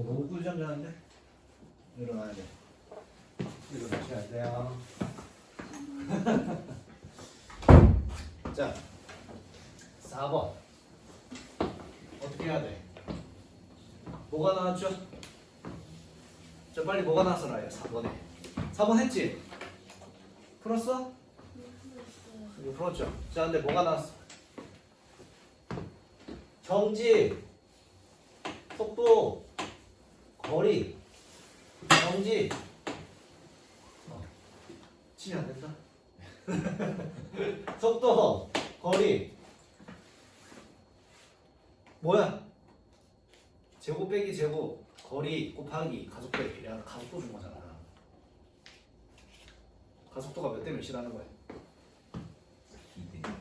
너무 꿀잠 자는데? 일어나야 돼. 일어나셔야 돼요. 자, 4번. 어떻게 해야 돼? 뭐가 나왔죠? 자, 빨리 뭐가 나왔어라요? 4번에. 4번 했지? 풀었어? 이거 풀었죠? 자, 근데 뭐가 나왔어? 정지, 속도, 거리, 정지. 치면 안 된다. 속도, 거리. 뭐야? 제곱 빼기 제곱, 거리 곱하기 가속 빼기. 내가 가속도 준 거잖아. 가속도가 몇 대 몇이라는 거야?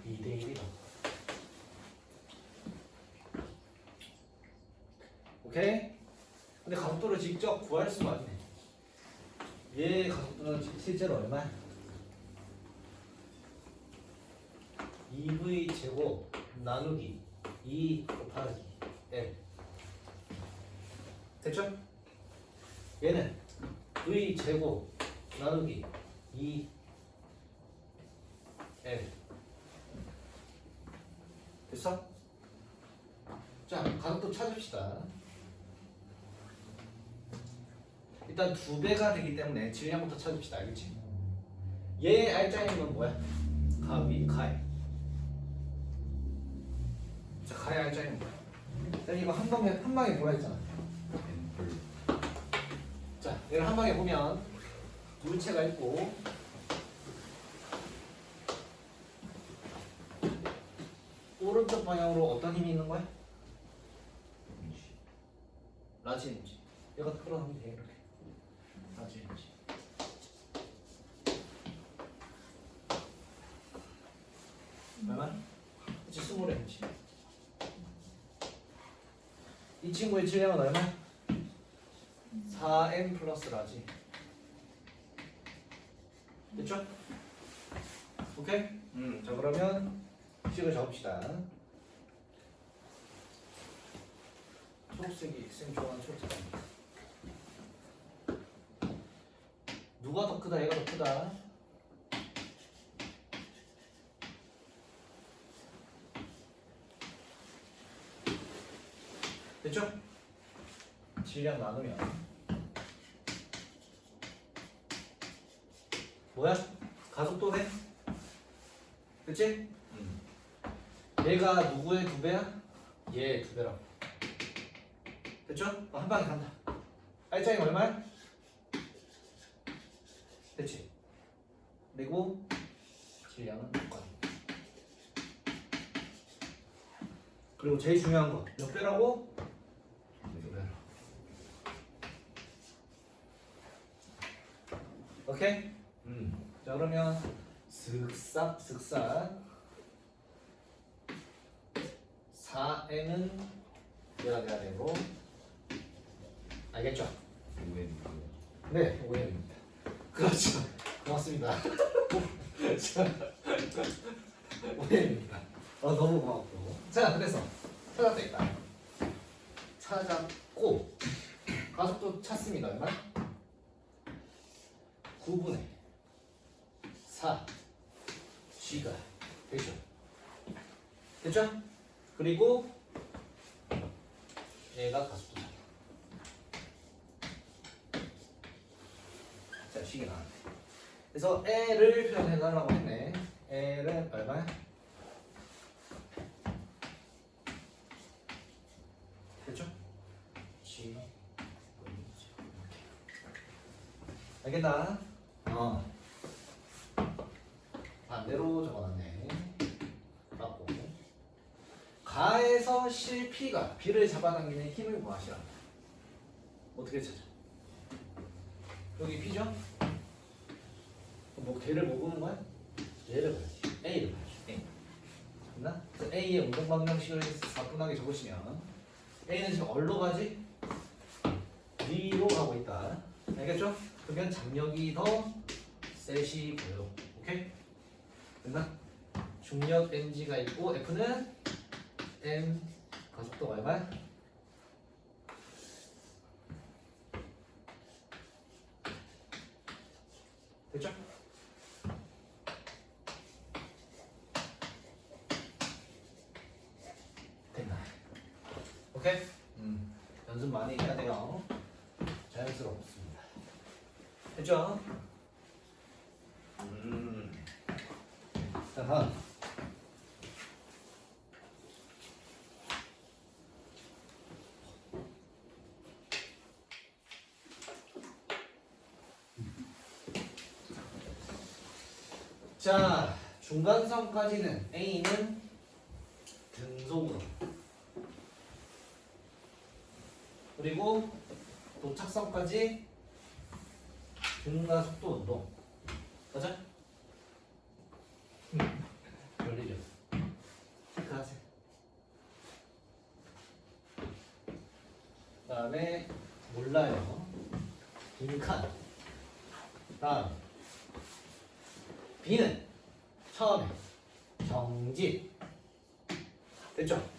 2대 1이다. 오케이? 근데 가속도를 직접 구할 수가 없네. 얘 가속도는 실제로 얼마야? 2v 제곱 나누기 2 곱하기 L. 됐죠? 얘는 v 제곱 나누기 2 L. 됐어? 자, 가속도 찾읍시다. 일단 2배가 되기 때문에 질량부터 찾읍시다. 알겠지? 얘 알짜임은 뭐야? 가위, 가에. 자, 가의 알짜임은 뭐야? 자, 이거 한 방에 보라 했잖아. 자, 얘를 한 방에 보면 물체가 있고 오른쪽 방향으로 어떤 힘이 있는 거야? 라지 에너지. 얘가 끌어당기면 돼, 이렇게. 라지 에너지. 얼마? 그치, 스몰 에너지. 이 친구의 질량은 얼마? 4m 플러스 라지. 됐죠? 오케이? 자, 그러면 식을 적읍시다. 초록색이 쌤 좋아하는 초록색입니다. 누가 더 크다? 얘가 더 크다. 됐죠? 질량 나누면 뭐야? 가속도네? 그치? 얘가 누구의 2배야? 얘의 2배라고. 됐죠? 한 방에 간다. 알짜임 얼마야? 됐지? 그리고 질량은 똑같아. 그리고 제일 중요한 거 몇 배라고? 2배라고. 오케이? 자, 그러면 슥싹 4m은 얘가 돼야 되고, 알겠죠? 네, 5m입니다. 그렇죠. 고맙습니다. 5m입니다. 너무 고맙고. 자, 그래서 찾았다 일단. 찾았고 가속도 찾습니다. 얼마? 9분의 4 G가 되죠. 됐죠? 그리고 얘가 가속도 잡아. 자, 식이 나왔네. 그래서 L을 표현해달라고 했네. L은 얼마야? 됐죠? G 이렇게. 알겠나? 반대로 적어놨네. 맞고. 가에서 실 P가 B를 잡아당기는 힘을 구하시라. 어떻게 찾아? 여기 P죠? 뭐 걔를 뭐 보는 거야? 얘를 봐야지. A를 봐야지. A. 됐나? 그래서 A의 운동 방정식을 가뿐하게 적으시면 A는 지금 어디로 가지? 위로 가고 있다. 알겠죠? 그러면 장력이 더 셋이 보여. 오케이? 됐나? 중력 mg가 있고 F는 m 가속도가 얼마야? 됐죠? 됐나? 오케이? 연습 많이 해야 돼요. 자연스럽습니다. 됐죠? 자, 다음. 자, 중간선까지는 A는 등속으로, 그리고 도착선까지 등가속도 운동. 맞아? 열리죠? 체크하세요. 그 다음에 몰라요. 빈칸. 다음 B는 처음에 정지. 됐죠?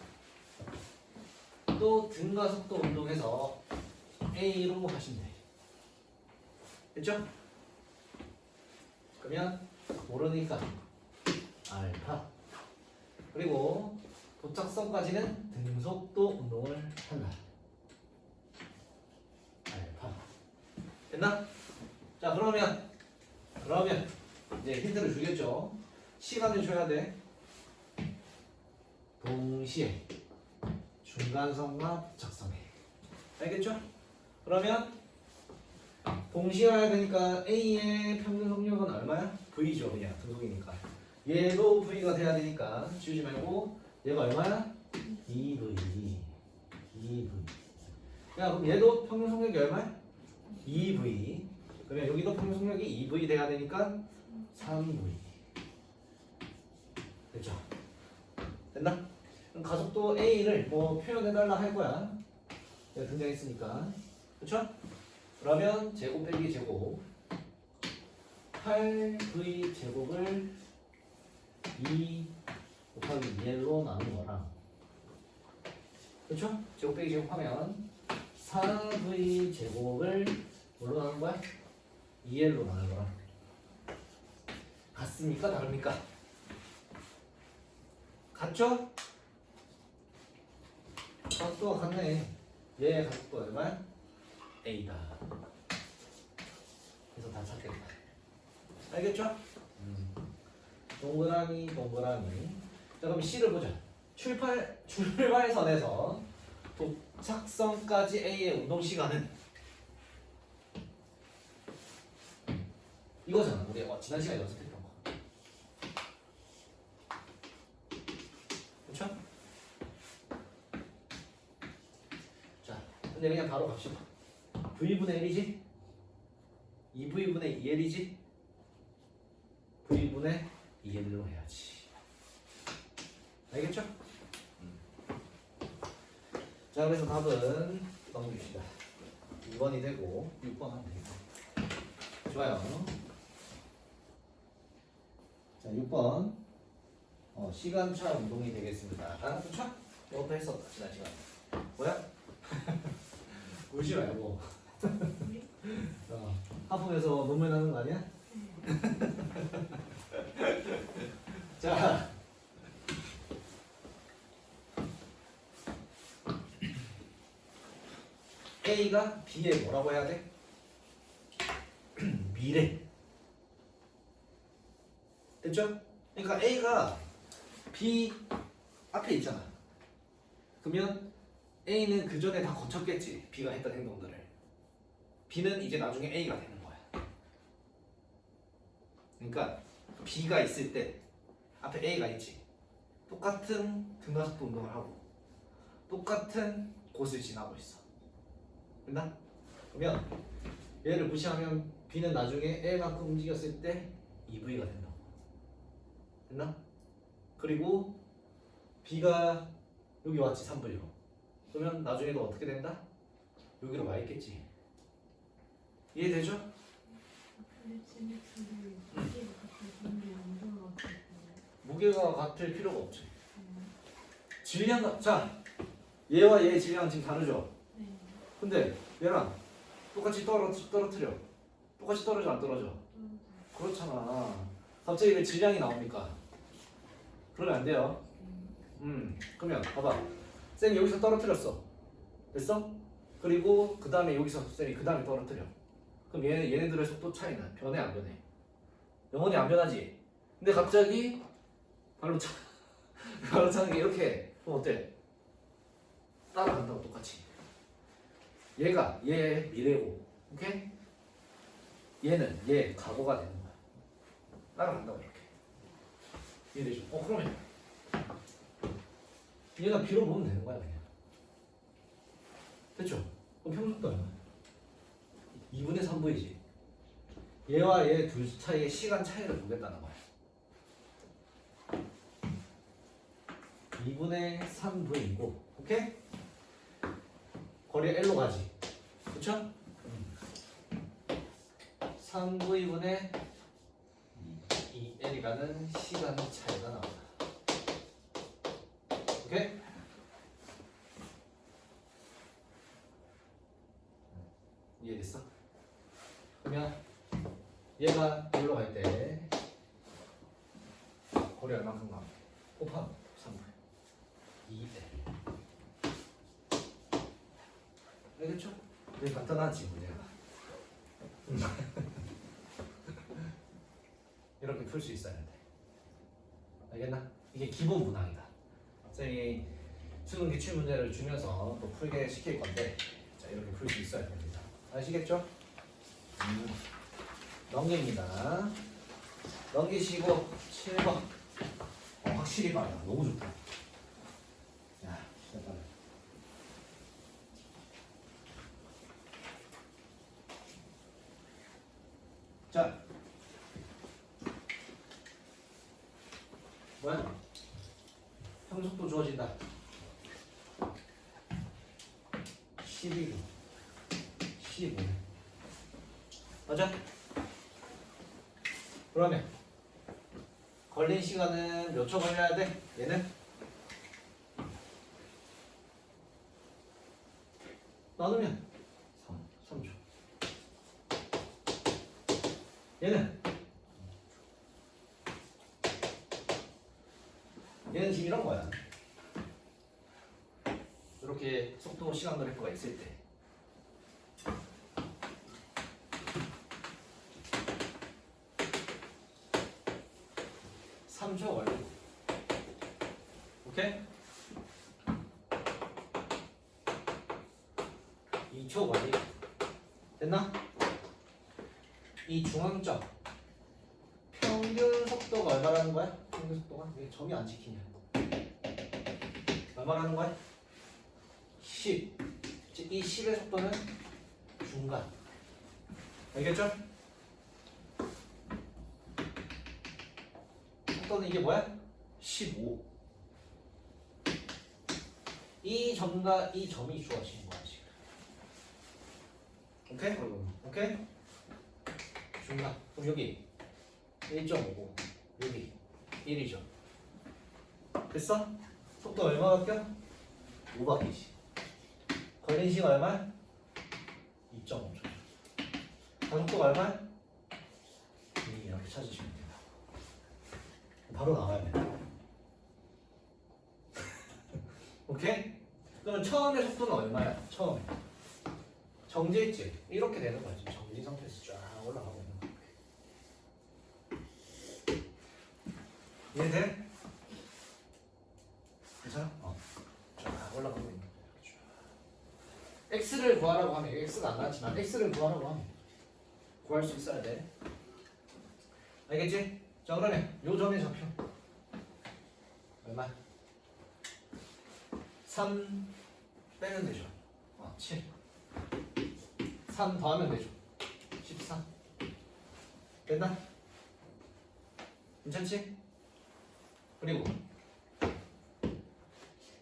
또 등가속도 운동해서 A로 하시면 돼요. 됐죠? 그러면 모르니까 알파. 그리고 도착선까지는 등속도 운동을 한다. 알파. 됐나? 자, 그러면 이제 힌트를 주겠죠. 시간을 줘야 돼. 동시에 중간선과 도착선에. 알겠죠? 그러면 동시에 와야 되니까 A의 평균 속력은 얼마야? V죠, 그냥 등속이니까. 얘도 V가 돼야 되니까 지우지 말고 얘가 얼마야? 2V. 야, 그럼 얘도 평균 속력이 얼마야? 2V. 그러면 여기도 평균 속력이 2V 돼야 되니까 3V. 됐죠? 됐나? 그럼 가속도 A를 뭐 표현해달라 할 거야. 내가 등장했으니까. 그쵸? 그러면 제곱 빼기 제곱 8V 제곱을 2 곱하기 2L로 나눈 거랑, 그쵸? 제곱 빼기 제곱 하면 4V 제곱을 뭘로 나눈 거야? 2L로 나눈 거랑 같습니까? 다릅니까? 같죠? 가속도가 같네. 얘 가속도 얼마야? A다. 그래서 다 찾겠다. 알겠죠? 동그라미. 자, 그럼 C를 보자. 출발선에서 도착선까지 A의 운동 시간은 이거잖아. 우리 지난 시간에 연습했던 거. 그렇죠? 자, 근데 그냥 바로 갑시다. V분의 1이지? 2V분의 2L이지? V분의 2L로 해야지. 알겠죠? 자, 그래서 답은 넘깁시다. 2번이 되고 6번 하면 되겠다. 좋아요. 자, 6번 시간차 운동이 되겠습니다. 그쵸? 이것도 했었다, 지난 시간에. 뭐야? 울지 말고. 하품해서 눈물 나는 거 아니야? 자, A가 B에 뭐라고 해야 돼? 미래. 됐죠? 그러니까 A가 B 앞에 있잖아. 그러면 A는 그 전에 다 거쳤겠지. B가 했던 행동들을. B는 이제 나중에 A가 되는 거야. 그러니까 B가 있을 때 앞에 A가 있지. 똑같은 등가속도 운동을 하고 똑같은 곳을 지나고 있어. 됐나? 그러면 얘를 무시하면 B는 나중에 A만큼 움직였을 때 2V가 된다고. 됐나? 그리고 B가 여기 왔지, 3V로. 그러면 나중에도 어떻게 된다? 여기로 와 있겠지. 이해되죠? 무게가 같을 필요가 없지. 질량, 자, 얘와 얘의 질량은 지금 다르죠? 근데 얘랑 똑같이 떨어뜨려. 똑같이 떨어져, 안 떨어져? 그렇잖아. 갑자기 왜 질량이 나옵니까? 그러면 안 돼요. 그러면 봐봐. 쌤이 여기서 떨어뜨렸어. 됐어? 그리고 그 다음에 여기서 쌤이 그 다음에 떨어뜨려. 그럼 얘네들의 속도 차이는 변해 안 변해? 영원히 안 변하지. 근데 갑자기 발로 차는 게 이렇게 해. 그럼 어때? 따라간다고 똑같이. 얘가 얘의 미래고, 오케이? 얘는 얘 과거가 되는 거야. 따라간다고 이렇게. 이해되죠? 그러면 얘가 B로 보면 되는 거야 그냥. 됐죠? 그럼 평속도 얼마? 2분의 3V지. 얘와 얘 둘 차이의 시간 차이를 보겠다는 거야. 2분의 3V이고, 오케이? 거리 L로 가지. 그쵸? 3V분의 2L이라는 시간 차이가 나온다. 오케이? 이해됐어? 그러면 얘가 여기로 갈 때 거리 얼마큼가? 곱하면 3분의 2L. 알겠죠? 되게 간단하지 문제가. 이렇게 풀 수 있어야 돼. 알겠나? 이게 기본 문항이다. 쌤이 수능 기출 문제를 주면서 또 풀게 시킬 건데, 자 이렇게 풀 수 있어야 됩니다. 아시겠죠? 넘깁니다. 넘기시고 7번. 확실히 빨라. 너무 좋다. 야, 진짜 빨라. 자, 뭐야? 평속도 주어진다. 12분, 15. 맞아? 그러면 걸린 시간은 몇 초 걸려야 돼? 얘는? 나누면 3초. 얘는? 얘는 지금 이런 거야. 이렇게 속도 시간 그래프가 있을 때. (3초) 완료. 오케이? 2초 완료. 됐나? 이 중앙점 평균 속도가 얼마라는 거야? 평균 속도가? 왜 점이 안 찍히냐? 얼마라는 거야? 10. 즉 이 10의 속도는 중간. 알겠죠? 속도는 이게 뭐야? 15. 이 점과 이 점이 주어지는 거야 지금. 오케이? 오케이? 중간. 그럼 여기 1.5고 여기 1이죠. 됐어? 속도 얼마 바뀌어? 5 바뀌지. 걸린 시간 얼마야? 2.5초. 가속도가 얼마야? 이렇게 찾으시면 됩니다. 바로 나와야 돼. 오케이? 그러면 처음의 속도는 얼마야? 처음에 정지했지? 이렇게 되는 거야. 지금 정지 상태에서 쫙 올라가고 있는 거야. 이해돼? 괜찮아? 쫙 올라가고 있는 거야. x를 구하라고 하면 x가 안 나왔지만 x를 구하라고 하면 구할 수 있어야 돼. 알겠지? 자 그러면 요 점의 좌표 얼마? 3 빼면 되죠. 7. 3 더하면 되죠. 14. 됐나? 괜찮지? 그리고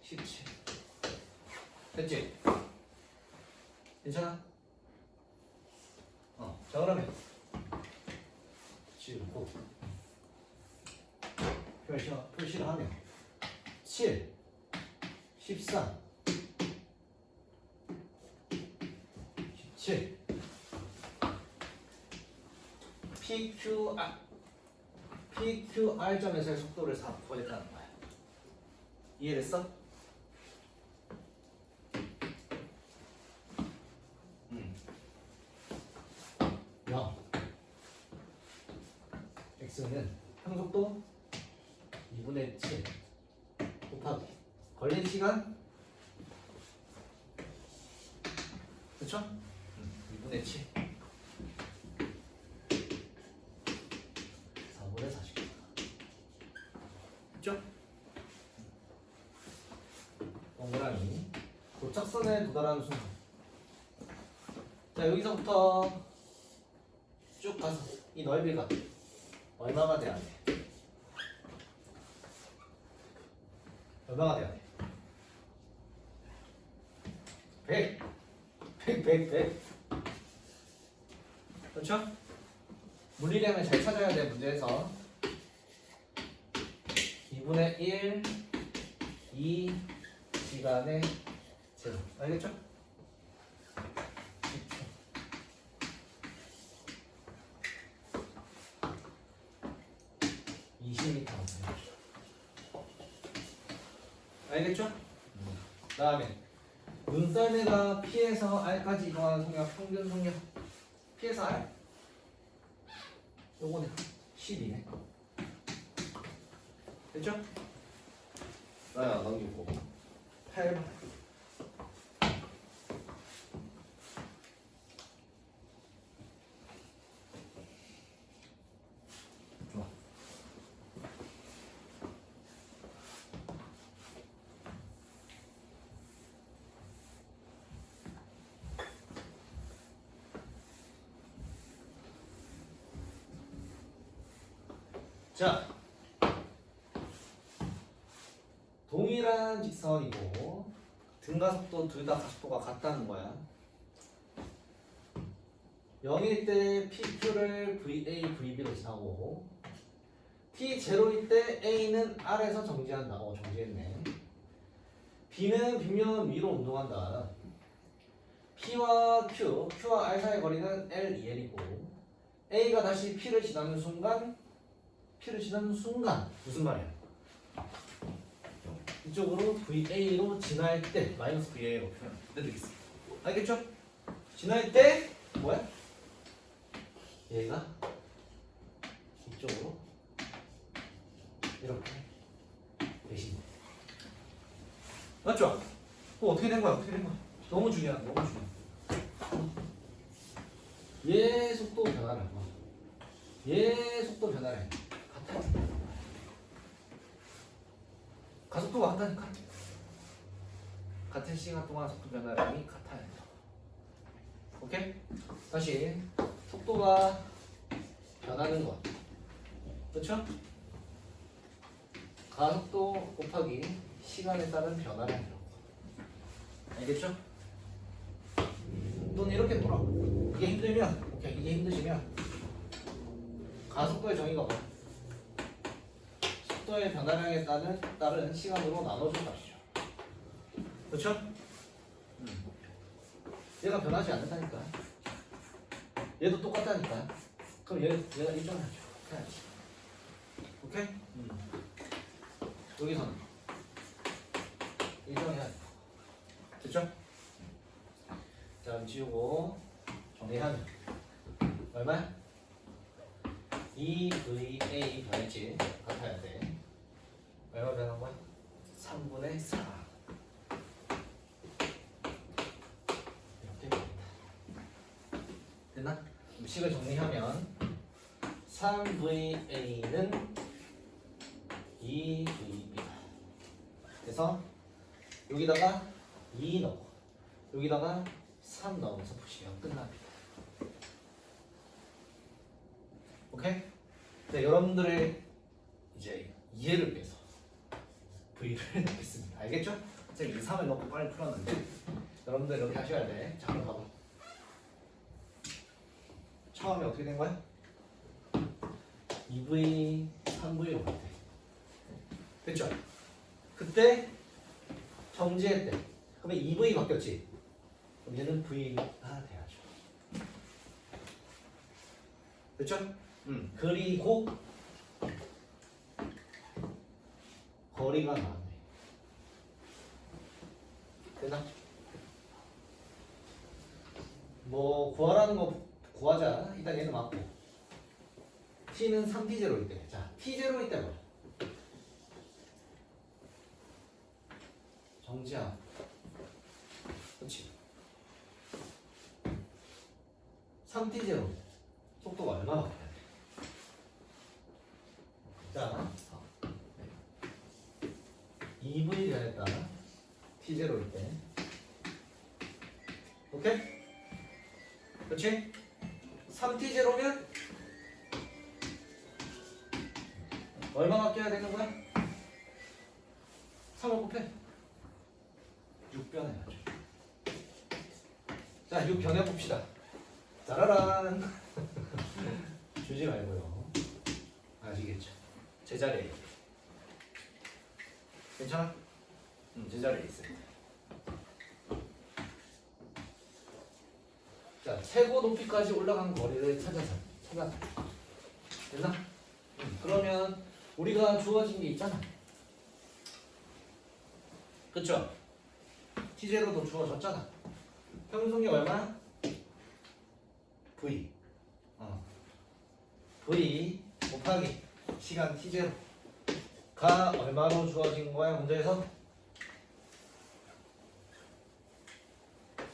17. 됐지? 괜찮아? 자 그러면 지우고 표시를 하면 7 14 17 P PQR점에서의 속도를 구하겠다는 거야. 이해됐어? 야, x는 항속도 2분의 7 곱하기 걸린 시간 그쵸? 2분의 7 4분의 40 그쵸? 동그라미 도착선에 도달하는 순간 자 여기서부터 쭉 가서 이 넓이가 얼마가 돼야 돼? 얼마가 돼야 돼? 100 그렇죠? 물리량을 잘 찾아야 돼 문제에서 2분의 1 2 시간의 제곱 알겠죠? 10초 20m 알겠죠? 그 다음에 눈썰매가 P에서 R까지 이동하는 속력 평균 속력 P에서 R 요거는 12네 됐죠? 나야 넘기고 8번 좋아 자 동일한 직선이고 등가속도 둘 다 가속도가 같다는 거야 0일 때 PQ를 VA, VB로 지나고 T0일 때 A는 R에서 정지한다 정지했네 B는 빗면 위로 운동한다 P와 Q, Q와 R 사이의 거리는 L, 2L이고 A가 다시 P를 지나는 순간 무슨 말이야? 이쪽으로 VA로 지날 때 마이너스 VA로 표현해드리겠습니다. 알겠죠? 지날 때 뭐야? 얘가 이쪽으로 이렇게 대신 맞죠? 어떻게 된 거야? 너무 중요한 얘 속도 변화를 얘 속도 변화를 같아 가속도가 같다니까 같은 시간 동안 속도 변화량이 같아야 돼 오케이? 다시 속도가 변하는 것 그렇죠? 가속도 곱하기 시간에 따른 변화량이라고 알겠죠? 또는 이렇게 돌아 이게 힘들면 오케이 이게 힘드시면 가속도의 정의가 뭐야? 속도의 변화량에 따른 시간으로 나눠준 값이죠. 그렇죠? 얘가 변하지 않는다니까. 얘도 똑같다니까. 그럼 얘가 일정하죠. 해야지. 오케이? 여기서는 일정해야 돼. 됐죠? 자, 그럼 지우고 정리하면 얼마야? 2VA 변했지? 같아야 돼. 얼마 변한 거야? 3분의 4 이렇게 됩니다. 됐나? 식을 정리하면 3VA는 2VB다. 그래서 여기다가 2 넣고 여기다가 3 넣으면서 푸시면 끝납니다. 오케이? 네, 여러분들의 이제 이해를 위해서 V를 넣겠습니다. 알겠죠? 제가 2, 3을 넣고 빨리 풀었는데 여러분들 이렇게 하셔야 돼. 자, 한번 봐봐. 처음에 어떻게 된 거야? 2V, 3V로 갈 때. 됐죠? 그때 정지했대. 그러면 2V 바뀌었지? 그럼 얘는 V가 돼야죠. 됐죠? 그리고 거리가 나왔네. 됐나? 뭐 구하라는 거 구하자. 일단 얘는 맞고. t는 3t0일 때. 자, t0일 때 봐. 정지야. 그렇지. 3t0 속도가 얼마나 가야 돼? 자, 2v 변했다. t0일 때. 오케이? 그렇지? 3t0면 얼마 바뀌어야 되는 거야? 3을 곱해. 6변해야죠. 자, 6 변해봅시다. 짜라란. 주지 말고요. 아시겠죠? 제자리에. 괜찮아? 제자리에 있어요. 자, 최고 높이까지 올라간 거리를 찾아. 됐나? 그러면 우리가 주어진 게 있잖아. 그쵸? T0도 주어졌잖아. 평속이 얼마야? V. V 곱하기 시간 T0가 얼마로 주어진 거야? 문제에서?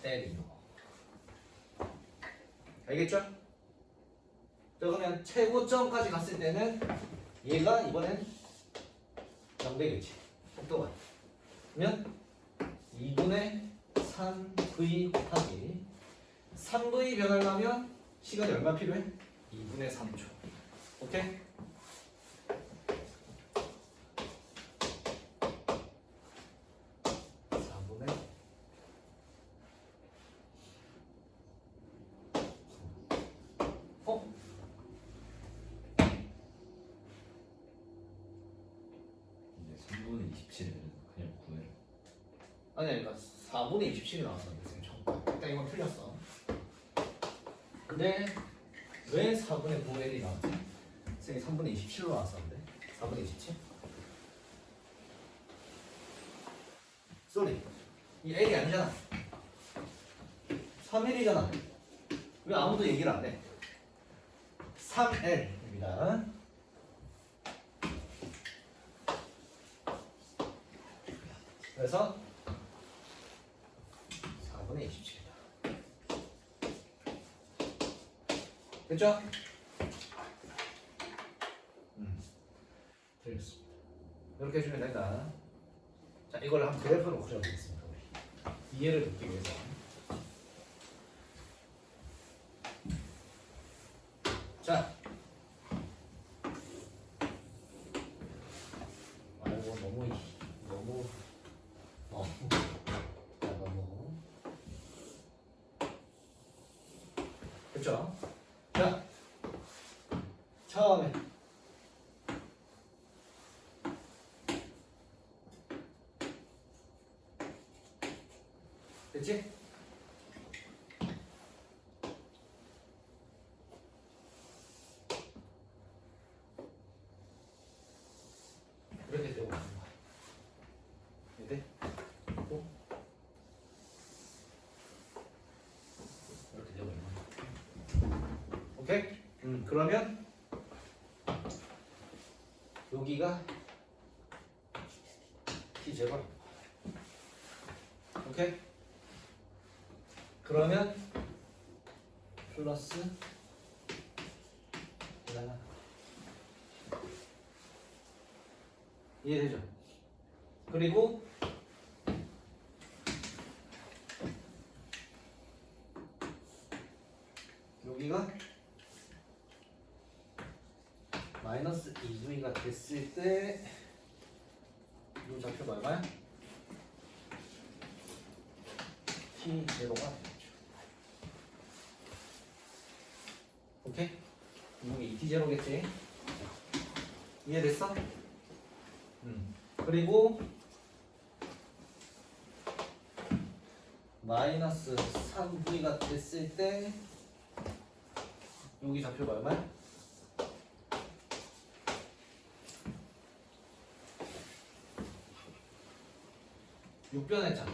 L이요. 알겠죠? 자, 그러면 최고점까지 갔을 때는 얘가 이번엔 0되겠지. 속도가. 그러면 2분의 3v 곱하기 3v 변하려면 시간이 얼마 필요해? 2분의 3초. 오케이? 근데 3분의 27은 그냥 구해라. 아니, 그러니까 4분의 27이 나왔었는데 지금 잠깐. 일단 이건 틀렸어. 근데 왜 4분의 9L이 나왔지? 선생님이 3분의 27로 나왔었는데 4분의 27? 쏘리. 이 L이 아니잖아. 3L이잖아. 왜 아무도 얘기를 안 해? 3L입니다. 그래서 4분의 27이다. 됐죠? 틀렸습니다. 이렇게 해주면 된다. 자, 이걸 한번 그래프로 그려보겠습니다. 우리 이해를 돕기 위해서. 자, 아이고 너무 그렇죠? 자, 처음에 됐지? 이렇게 되고 있는 거야. 이렇게? 또 이렇게 되고 있는 거야. 오케이? 그러면 여기가 T0. 오케이? 그러면 플러스 이해되죠? 그리고 여기가 마이너스 2v가 됐을 때 이 좌표가 얼마야? T0가 되겠죠. 오케이? 이게 T0겠지? 이해됐어? 그리고 마이너스 3v가 됐을 때 여기 좌표가 얼마야? 6변했잖아.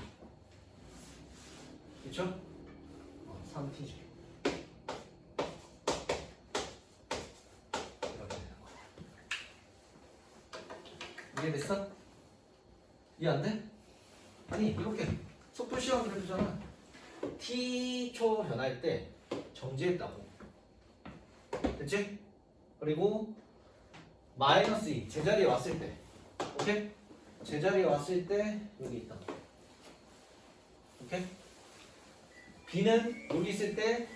그쵸? 3t죠. 이렇게 되는 거야. 이해됐어? 이해 안 돼? 아니 이렇게 속도 시간 그래프잖아. t초 변할 때 정지했다고. 됐지? 그리고 마이너스 2 제자리에 왔을 때, 오케이? 제자리에 왔을 때 여기 있다. 오케이? b는 여기 있을 때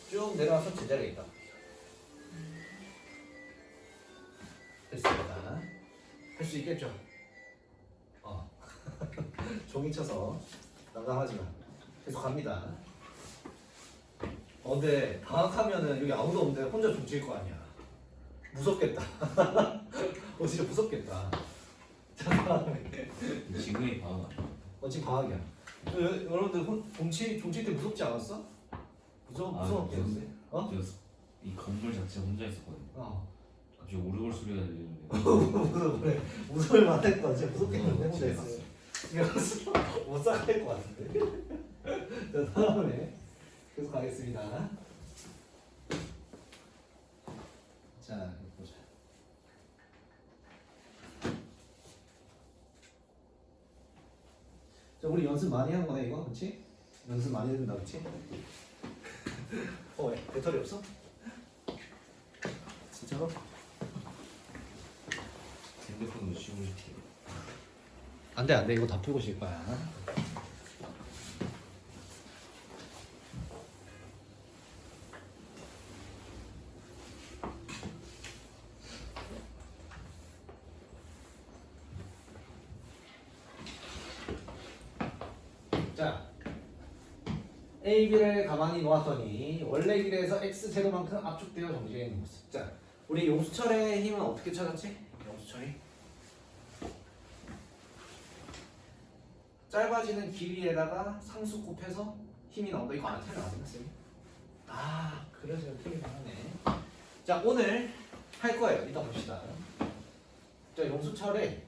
쭉 내려와서 제자리에 있다. 됐습니다. 할 수 있겠죠? 종이 쳐서 난감하지 마. 계속 갑니다. 근데 방학하면은 여기 아무도 없는데 혼자 종칠 거 아니야. 무섭겠다. 진짜 무섭겠다. 잠깐만. 지금이 방어. 지금 방학이야. 여러분들 종칠 때 무섭지 않았어? 무서웠겠는데? 이 건물 자체 혼자 있었거든요. 갑자기 오르골 소리가 들리는데. 무서울 만했다. 진짜 무섭겠는데 혼자 있어. 이거 못 살아갈 것 같은데. 자 다음에 계속 가겠습니다. 자 이거 보자. 자 우리 연습 많이 한 거네 이거, 그렇지? 연습 많이 된다, 그렇지? 왜? 배터리 없어? 진짜로? 핸드폰으로 쉬고 싶지. 안돼 이거 다 풀고 쉴 거야. 자, A, B를 가만히 놓았더니 원래 길에서 X0만큼 압축되어 정지해 있는 모습. 자, 우리 용수철의 힘은 어떻게 찾았지? 용수철이 짧아지는 길이에다가 상수 곱해서 힘이 나온다. 이거 안 틀려, 안 쌤이? 그래서 틀리긴 하네. 자, 오늘 할 거예요. 이따 봅시다. 자, 용수철의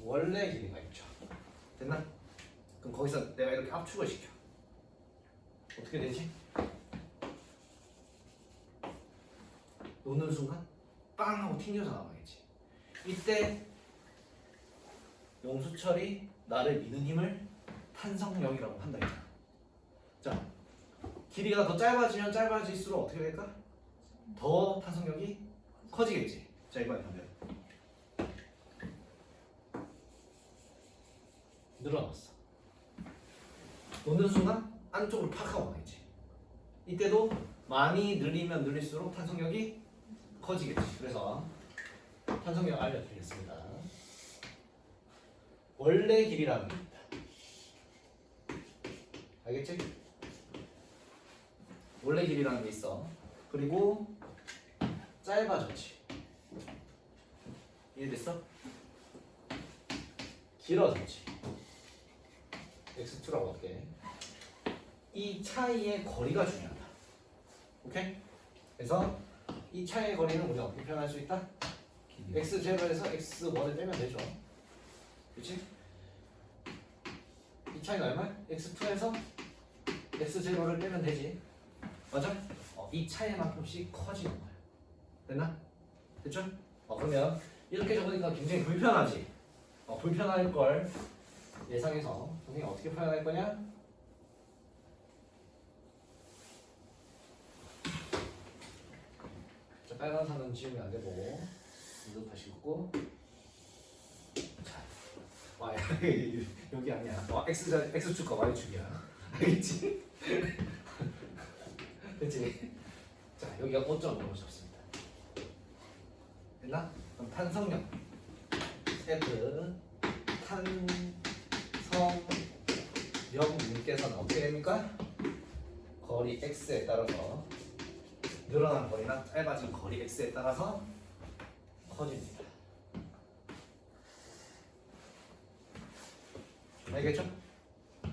원래 길이가 있죠. 됐나? 그럼 거기서 내가 이렇게 압축을 시켜. 어떻게 되지? 놓는 순간 빵 하고 튕겨서 나가겠지. 이때 용수철이 나를 미는 힘을 탄성력이라고 한다 했잖아. 자, 길이가 더 짧아지면 짧아질수록 어떻게 될까? 더 탄성력이 커지겠지. 자, 이번에 보면 늘어났어. 놓는 순간 안쪽으로 팍 하고 가겠지. 이때도 많이 늘리면 늘릴수록 탄성력이 커지겠지. 그래서 탄성력 알려드리겠습니다. 원래 길이라는 겁니다. 알겠지? 원래 길이라는 게 있어. 그리고 짧아졌지. 이해됐어? 길어졌지. X2라고 할게. 이 차이의 거리가 중요하다. 오케이? 그래서 이 차이의 거리는 우리가 어떻게 표현할 수 있다? X0에서 X1을 빼면 되죠. 그렇지? 이 차이가 얼마야? X2에서 X0를 빼면 되지. 맞아? 이 차이만큼씩 커지는 거야. 됐나? 됐죠? 그러면 이렇게 적으니까 굉장히 불편하지? 불편할 걸 예상해서 선생님이 어떻게 표현할 거냐? 자, 빨간 선은 지우면 안 되고 이거 다시 긋고. 자, 여기 아니야. X축과 Y축이야. 알겠지? 됐지? 자, 여기가 5.5로 잡습니다. 됐나? 그럼 탄성력 F 탄성력님께서는 어떻게 됩니까? 거리 X에 따라서 늘어난 거리나 짧아진 거리 X에 따라서 커집니다. 알겠죠?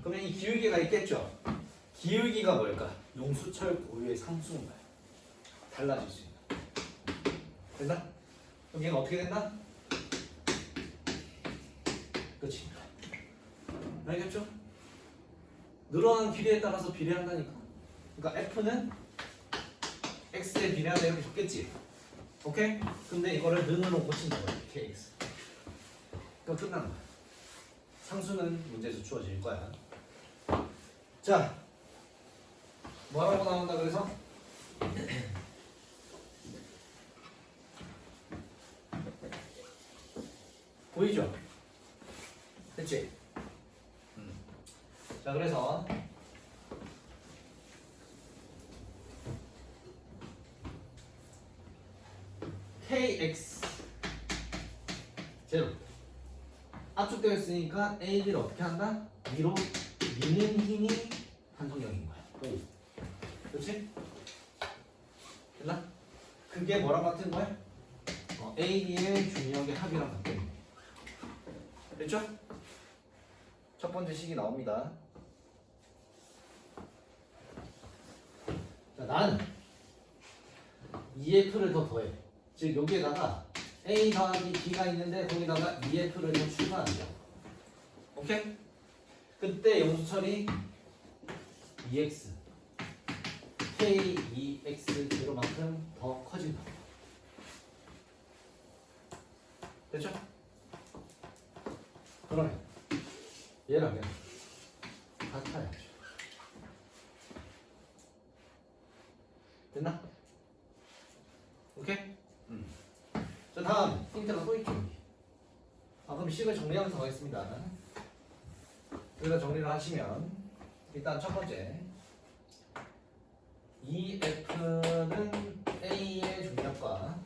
그러면 이 기울기가 있겠죠? 기울기가 뭘까? 용수철 고유의 상수인 거야. 달라질 수 있는. 됐나? 그럼 얘가 어떻게 된다? 그렇지. 알겠죠? 늘어나는 길이에 따라서 비례한다니까. 그러니까 F는 X에 비례한다 이렇게 적겠지. 오케이? 근데 이거를 는으로 고친다 거야. KX. 그럼 끝나는 거야. 상수는 문제에서 주어질 거야. 자, 뭐라고 나온다 그래서? 보이죠? 됐지? 자, 그래서 KX 제로 압축되어 있으니까 AB를 어떻게 한다? 위로 미는 힘이 한동력인 거야. 오. 그렇지? 됐나? 그게 뭐랑 같은 거야? AB의 중력의 합이랑 같은 거야. 됐죠? 첫 번째 식이 나옵니다. 자, 나는 EF를 더 더해. 즉 여기에다가 A 더하기 B가 있는데 거기다가 EF를 더 추가한다. 오케이? 그때 영수철이 EX KEX 제로만큼 더 커진다. 됐죠? 그러면 얘랑 얘랑 같아야죠. 됐나? 오케이? 자, 다음 힌트가 또 있죠. 여기. 그럼 식을 정리하면서 가겠습니다. 여기다 정리를 하시면 일단 첫 번째 EF는 A의 중력과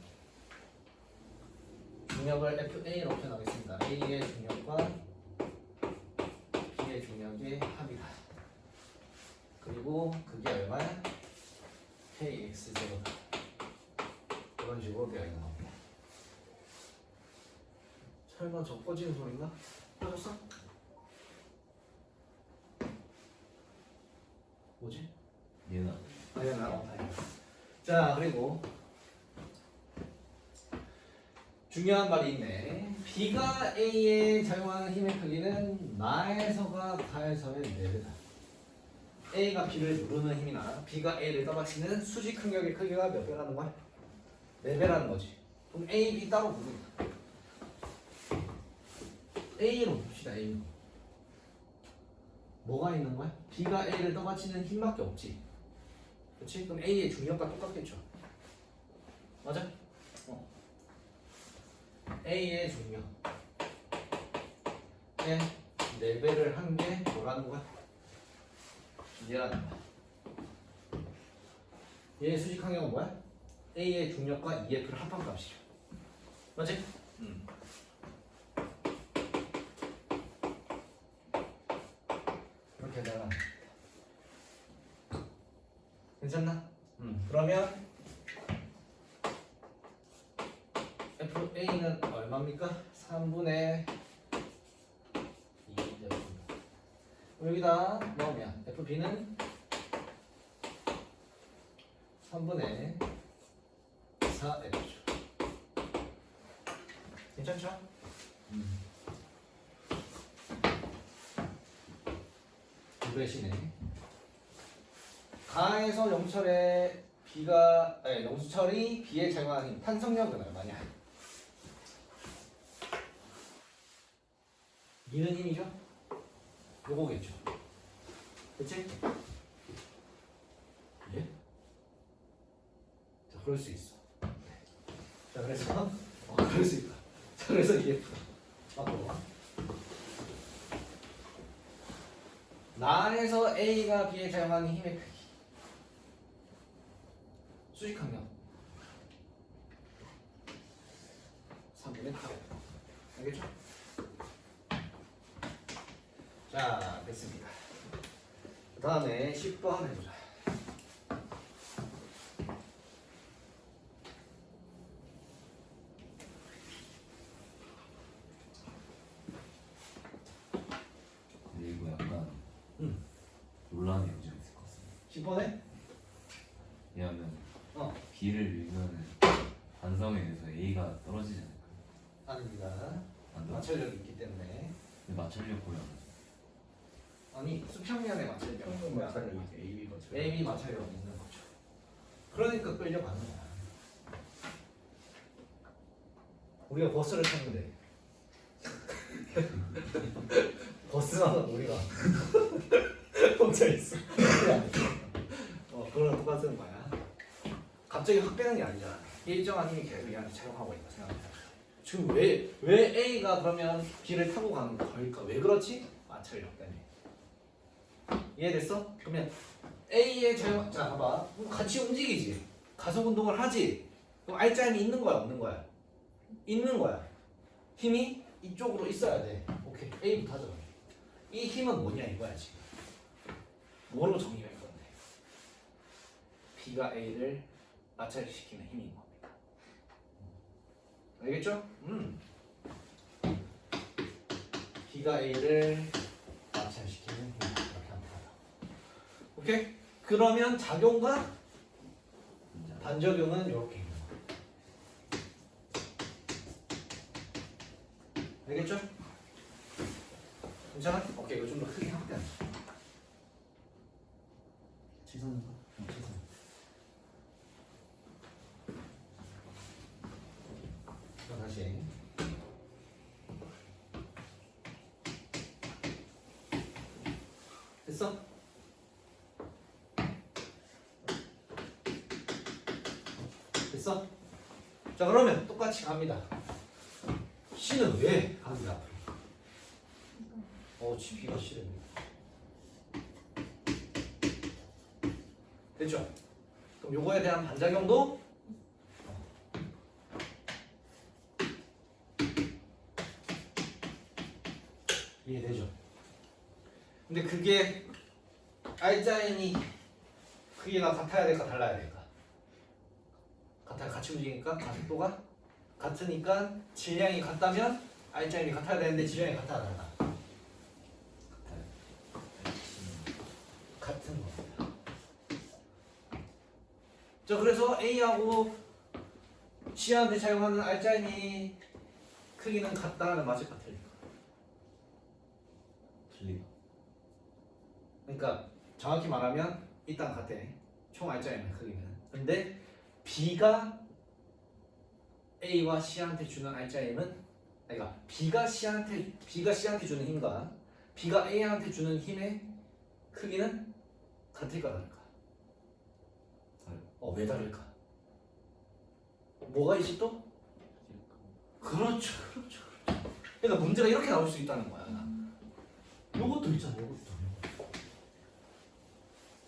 중력을 FA로 표현하겠습니다. A의 중력과 B의 중력의 합이다. 그리고 그게 얼마야? KX0다. 이런 식으로 되어 있는 겁니다. 설마 저 꺼지는 소리인가? 꺼졌어? 뭐지? 얘는 다행이다. 자, 그리고 중요한 말이 있네. B가 A에 작용하는 힘의 크기는 나에서가 다에서의 4배다. A가 B를 누르는 힘이나 B가 A를 떠받치는 수직 항력의 크기가 몇 배라는 거야? 4배라는 거지. 그럼 A, B 따로 부르자. A로 봅시다. A로. 뭐가 있는 거야? B가 A를 떠받치는 힘밖에 없지. 그렇지? 그럼 A의 중력과 똑같겠죠. 맞아? A의 중력에 4배를 한 게 뭐라는 거야? 얘라는 거야. 얘의 수직 항력은 뭐야? A의 중력과 EF를 합한 값이죠. 맞지? 이렇게 되면 괜찮나? 그러면 FA는 얼마입니까? 3분의 2 되겠습니다. 여기다 넣으면 FB는 3분의 4F죠. 괜찮죠? 두 배시네. 가에서 영수철의 B가 영수철이 B에 작용하는 힘, 탄성력은 얼마냐? 미는 힘이죠? 요거겠죠. 그치? 예? 자, 그럴 수 있어. 자, 그래서 그럴 수 있다. 자, 그래서 EF 맞고 나에서 A가 B에 작용하는 힘의 크기 수직 항력 3분의 8. 알겠죠? 자, 됐습니다. 그 다음에 10번 해보자. 근데 이거 약간 논란의 여지가 있을 것 같습니다. 10번에? 왜냐하면 B를 밀면은 반성에 의해서 A가 떨어지지 않을까요? 아닙니다. 안 떨어져? 마찰력이 있기 때문에 근데 마찰력 고려 안 했어. 아니 수평면에 맞춰야 평균 마찰력이 AB 마찰력. AB 마찰력 있는 거죠. 그러니까 끌려가는 거야. 우리가 버스를 탔는데 버스만 우리가 혼자 있어. 그거랑 똑같은 거야. 갑자기 확 빼는 게 아니잖아. 일정한 힘이 계속 얘한테 작용하고 있다 생각합니다. 지금 왜 A가 그러면 B를 타고 가는 걸까? 왜 그렇지? 마찰력 때문에. 이해됐어? 그러면 A의 작용, 자 봐봐. 같이 움직이지. 가속 운동을 하지. 그럼 R자임이 있는 거야, 없는 거야? 있는 거야. 힘이 이쪽으로 있어야 돼. 오케이. A부터 하자. 이 힘은 뭐냐 이거야 지금. 뭐로 정의할 건데? B가 A를 마찰시키는 힘인 겁니다. 알겠죠? B가 A를 마찰시키는 힘. 이렇게 하면 되다. 오케이? 그러면 작용과 반작용은 이렇게 있는 거야. 알겠죠? 괜찮아? 오케이, 이거 좀 더 크게 확대하자. 지선. 자, 다시. 됐어? 됐어? 자, 그러면 똑같이 갑니다. C는 왜 갑니다? GP가 싫네. 됐죠? 그럼 요거에 대한 반작용도 이해되죠? 근데 그게 R자인이 크기가 같아야 될까 달라야 될까? 같이 움직이니까 가속도가 같으니까 질량이 같다면 R자인이 같아야 되는데 질량이 같아야 달라. 같은 겁니다. 자, 그래서 A하고 C한테 사용하는 R자인이 크기는 같다는 맞을까 틀릴까? 틀리다. 그러니까 정확히 말하면 일단 같아. 총 R자인의 크기는. 근데 B가 A와 C한테 주는 R자임은 그러니까 B가 C한테 주는 힘과 B가 A한테 주는 힘의 크기는 같을까 다를까? 왜 다를까? 뭐가 있지 또? 그렇죠. 그러니까 문제가 이렇게 나올 수 있다는 거야. 요것도 있잖아, 요것도.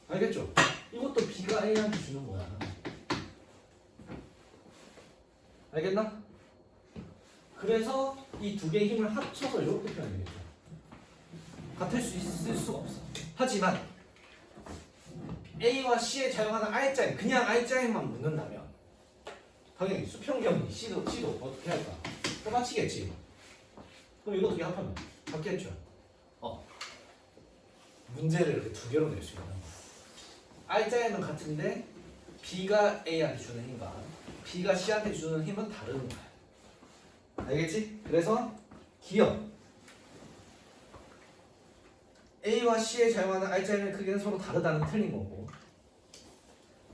알겠죠? 이것도 B가 A한테 주는 거야. 알겠나? 그래서 이 두 개의 힘을 합쳐서 이렇게 표현되겠죠. 같을 수 있을 수가 없어. 하지만 A와 C에 사용하는 R자임, 그냥 R자임만 묻는다면 당연히 수평경이 C도 어떻게 할까? 똑같이겠지. 그럼 이거 두 개 합하면 같겠죠. 문제를 이렇게 두 개로 낼 수 있는 거야. R자임은 같은데 B가 A한테 주는 힘과 B가 C한테 주는 힘은 다른 거야. 알겠지? 그래서 기억 A와 C에 사용하는 R자임의 크기는 서로 다르다는 틀린 거고,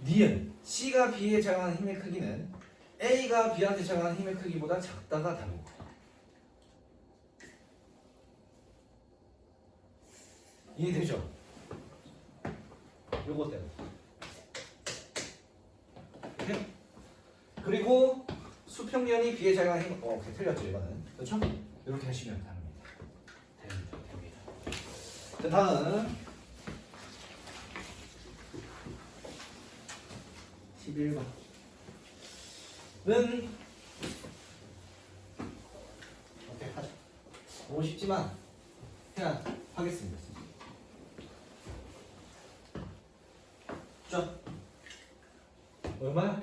니은 C가 B에 사용하는 힘의 크기는 A가 B한테 사용하는 힘의 크기보다 작다가 다른 거야. 이해되죠? 요거 때문에. 오케이? 그리고 수평면이 B에 사용하는 힘, 오케이, 틀렸죠 이거는. 그렇죠? 이렇게 하시면 됩니다. 자, 다음 11번은 오케이 하자. 너무 쉽지만 그냥 하겠습니다. 자, 얼마야?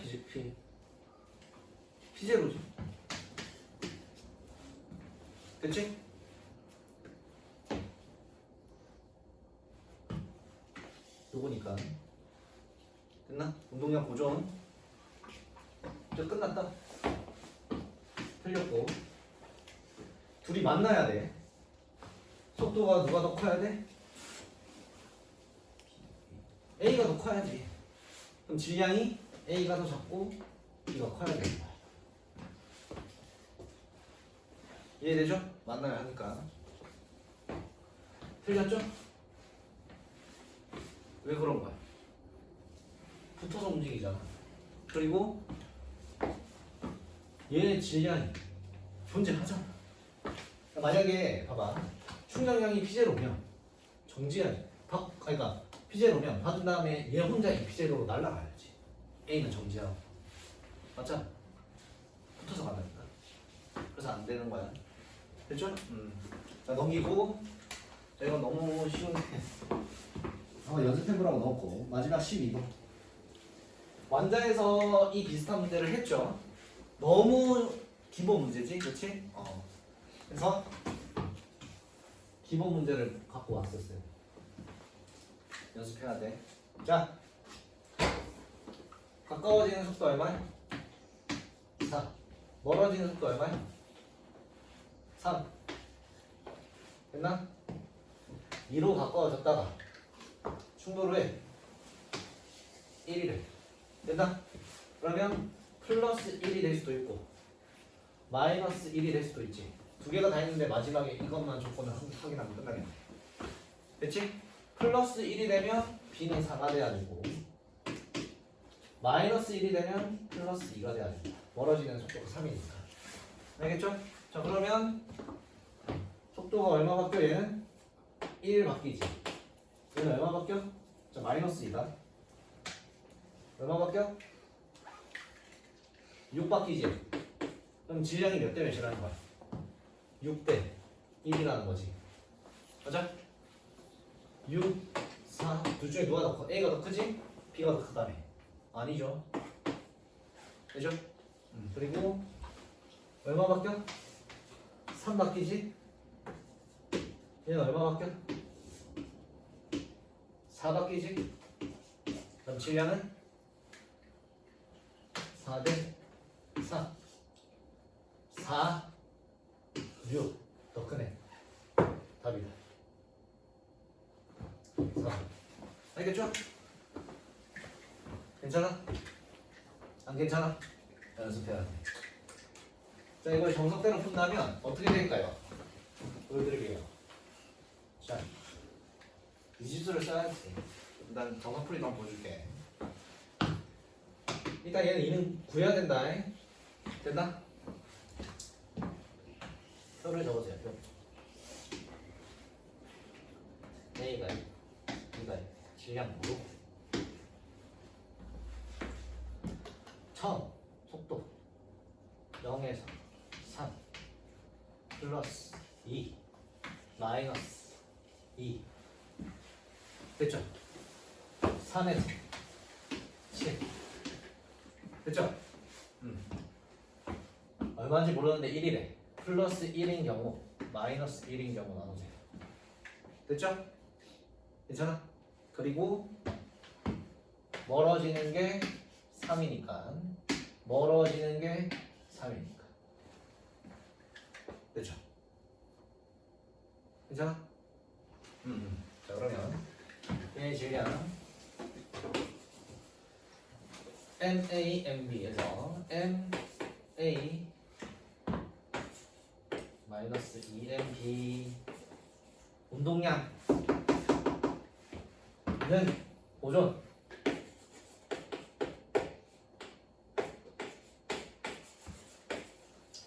P0지. 됐지? 요거니까 됐나? 운동량 고정. 이제 끝났다. 틀렸고 둘이 만나야 돼. 속도가 누가 더 커야 돼? A가 더 커야지. 그럼 질량이 A가 더 작고 B가 커야 되는 거야. 이해되죠? 만나야 하니까. 틀렸죠? 왜 그런 거야? 붙어서 움직이잖아. 그리고 얘의 질량이 존재하잖아. 만약에 봐봐, 충격량이 P0면 정지해야지. 그러니까 P0면 받은 다음에 얘 혼자 이 P0로 날아가야지. A는 정지하고. 맞잖아? 붙어서 간다니까. 그래서 안 되는 거야. 됐죠? 자, 넘기고. 자, 이건 너무 쉬운데 한번 연습해보라고 넣었고, 마지막 12번. 완자에서 이 비슷한 문제를 했죠. 너무 기본 문제지, 그렇지? 그래서 기본 문제를 갖고 왔었어요. 연습해야 돼. 자, 가까워지는 속도 얼마야? 4. 멀어지는 속도 얼마야? 3. 됐나? 2로 가까워졌다가 충돌을 해. 1이래. 됐나? 그러면 플러스 1이 될 수도 있고 마이너스 1이 될 수도 있지. 두 개가 다 있는데 마지막에 이것만 조건을 확인하면 끝나겠네. 됐지? 플러스 1이 되면 B는 4가 돼야 되고 마이너스 1이 되면 플러스 2가 돼야 된다. 멀어지는 속도가 3이니까. 알겠죠? 자, 그러면 속도가 얼마 바뀌어? 얘는 1 바뀌지. 얘는 얼마 바뀌어? 자, 마이너스 2다. 얼마 바뀌어? 6 바뀌지. 그럼 질량이 몇 대 몇이라는 거야? 6대 1이라는 거지. 맞아? 6, 4, 둘 중에 누가 더 커? A가 더 크지? B가 더 크다며. 아니죠. 되죠? 그리고 얼마 바뀌어? 3 바뀌지? 얘는 얼마 바뀌어? 4 바뀌지? 그럼 질량은 4대 4. 4, 6. 더 크네. 답이다. 4. 알겠죠? 괜찮아? 안 괜찮아? 연습해야 돼. 자, 이걸 정석대로 푼다면 어떻게 될까요? 보여드릴게요. 자, 미지수를 써야지. 일단 정석풀이도 한번 보여줄게. 일단 얘는 2는 구해야 된다. 됐나? 표를 적어주세요. 표. A가 B가 질량 모르고 처음 속도 0에서 3 플러스 2 마이너스 2 됐죠? 3에서 7 됐죠? 얼마인지 모르는데 1이래. 플러스 1인 경우 마이너스 1인 경우 나누세요. 됐죠? 괜찮아? 그리고 멀어지는 게 3이니까 멀어지는 게 3이니까 됐죠? 괜찮아? 자, 그러면 얘의 질량 MA, MB에서 MA 마이너스 2MB 운동량은 보존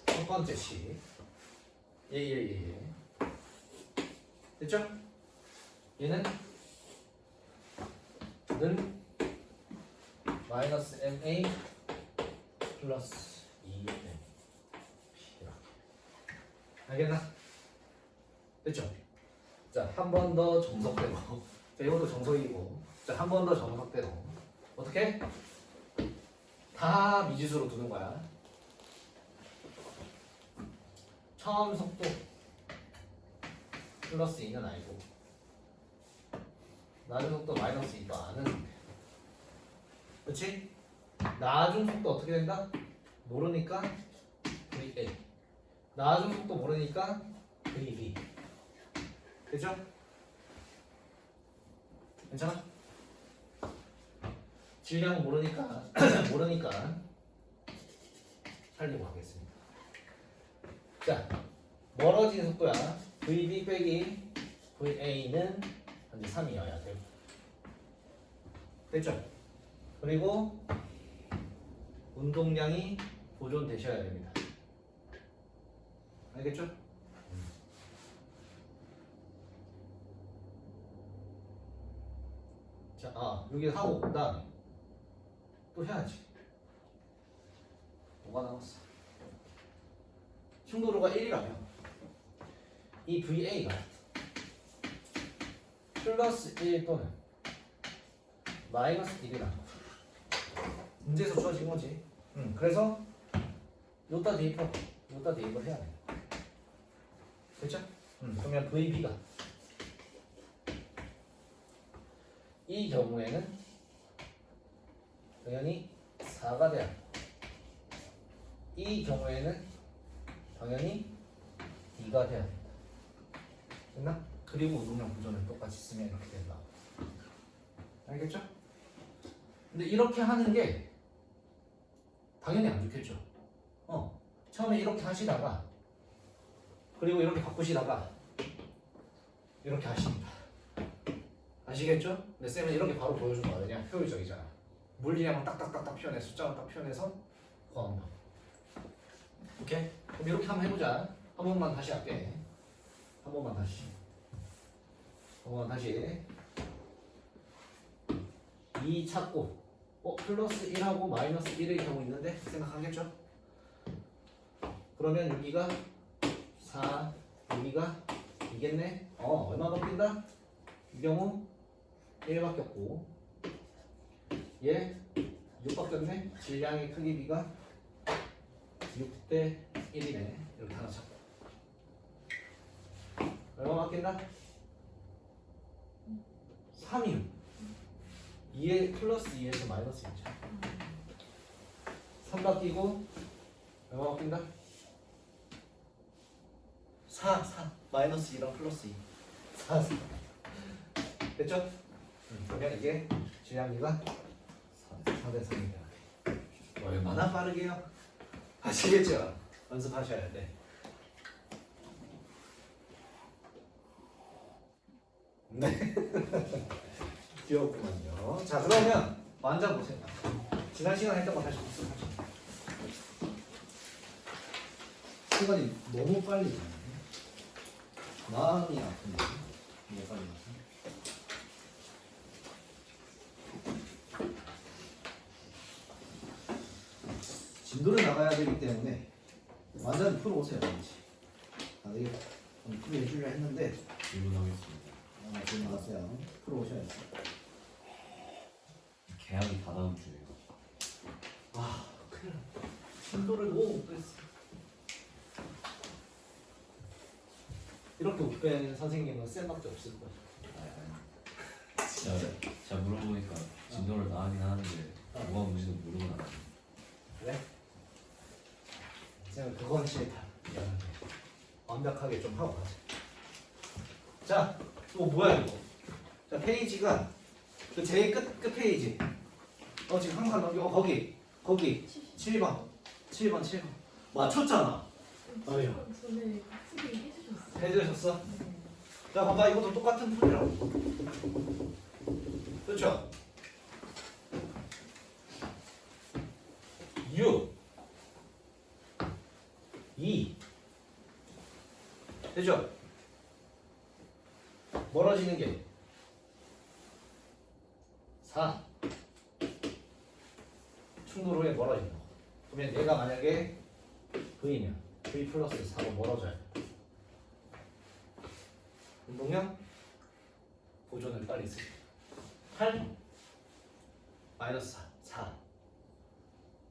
첫 번째 식 예. 됐죠? 얘는 는 마이너스 MA 플러스 2MB 이렇게. 알겠나? 됐죠? 자, 한 번 더 정석대로. 자, 이것도 정석이고. 자, 한 번 더 정석대로. 어떻게? 다 미지수로 두는 거야. 처음 속도 플러스 2는 알고 낮은 속도 마이너스 2도 아는 상태. 그렇지? 낮은 속도 어떻게 된다? 모르니까 VA. 낮은 속도 모르니까 VB. 됐죠? 괜찮아? 질량 모르니까 모르니까 살리고 하겠습니다. 자, 멀어진 속도야. VB 빼기 VA는 현재 3이어야 돼요. 됐죠? 그리고 운동량이 보존되셔야 됩니다. 알겠죠? 자, 여기 하고 그 다음에 또 해야지. 뭐가 남았어? 충돌호가 1이라면 이 VA가 플러스 1 또는 마이너스 1이라는 거죠. 문제에서 주어진 거지. 그래서 요따 대입하고 요따 대입을 해야 돼. 됐죠? 그러면 VB가 이 경우에는 당연히 4가 돼야 돼. 이 경우에는 당연히 2가 돼야 된다. 됐나? 그리고 운동량 보존을 똑같이 쓰면 이렇게 된다. 알겠죠? 근데 이렇게 하는 게 당연히 안 좋겠죠. 처음에 이렇게 하시다가 그리고 이렇게 바꾸시다가 이렇게 하십니다. 아시겠죠? 근데 쌤은 이렇게 바로 보여주는 거 아니냐? 효율적이잖아. 물리량은 딱딱딱딱 표현해, 숫자만 딱 표현해서 구한다. 오케이? 그럼 이렇게 한번 해보자. 한 번만 다시 할게. 한 번만 다시. 다시 2 찾고 플러스 1하고 마이너스 1의 경우 있는데 생각하겠죠? 그러면 여기가 4, 여기가 2겠네? 얼마 바뀐다? 이 경우 1 바뀌었고 얘 6 바뀌었네? 질량의 크기 B가 6대 1이네. 이렇게 하나 찾고 얼마 바뀐다? 3이요. 2에 플러스 2에서 마이너스 2죠. 3 바뀌고 얼마 바뀐다? 4 마이너스 2랑 플러스 2 4 됐죠? 그러면 이게 질량비가 4대 3입니다. 얼마나 빠르게요? 아시겠죠? 연습하셔야 돼. 네. 귀엽구만요. 자, 그러면 완전 보세요. 지난 시간에 했던 거 다시 복습하시죠. 시간이 너무 빨리 가네. 마음이 아픈데 너무 빨리 가서. 진도를 나가야 되기 때문에 완전 풀어오세요. 다들 풀어 해주려 했는데 질문하겠습니다. 지금 나갔어요. 풀어오셔야죠. 계약이 다 다음 주에요. 큰일 났다. 진도를 너무 못 뺐어. 이렇게 못 뺀 선생님은 쌤밖에 없을 거야. 제가 물어보니까 진도를 나가긴 하는데 뭐가 문제인지 모르고 나가요. 그래? 쌤은 그건 싫다. 미안한데 완벽하게 좀 하고 가자. 자, 또 뭐야 이거? 자, 페이지가 그 제일 끝 페이지. 지금 한 칸 넘겨. 거기 7번 맞췄잖아. 전에 풀이 해주셨어요. 해주셨어? 자, 봐봐. 이것도 똑같은 풀이라고. 그렇죠? 6 2 되죠? 멀어지는 게 4 충돌 후에 멀어진다. 그러면 얘가 만약에 V면 V 플러스 4로 멀어져야 돼. 운동량 보존을 빨리 쓰. 8 마이너스 4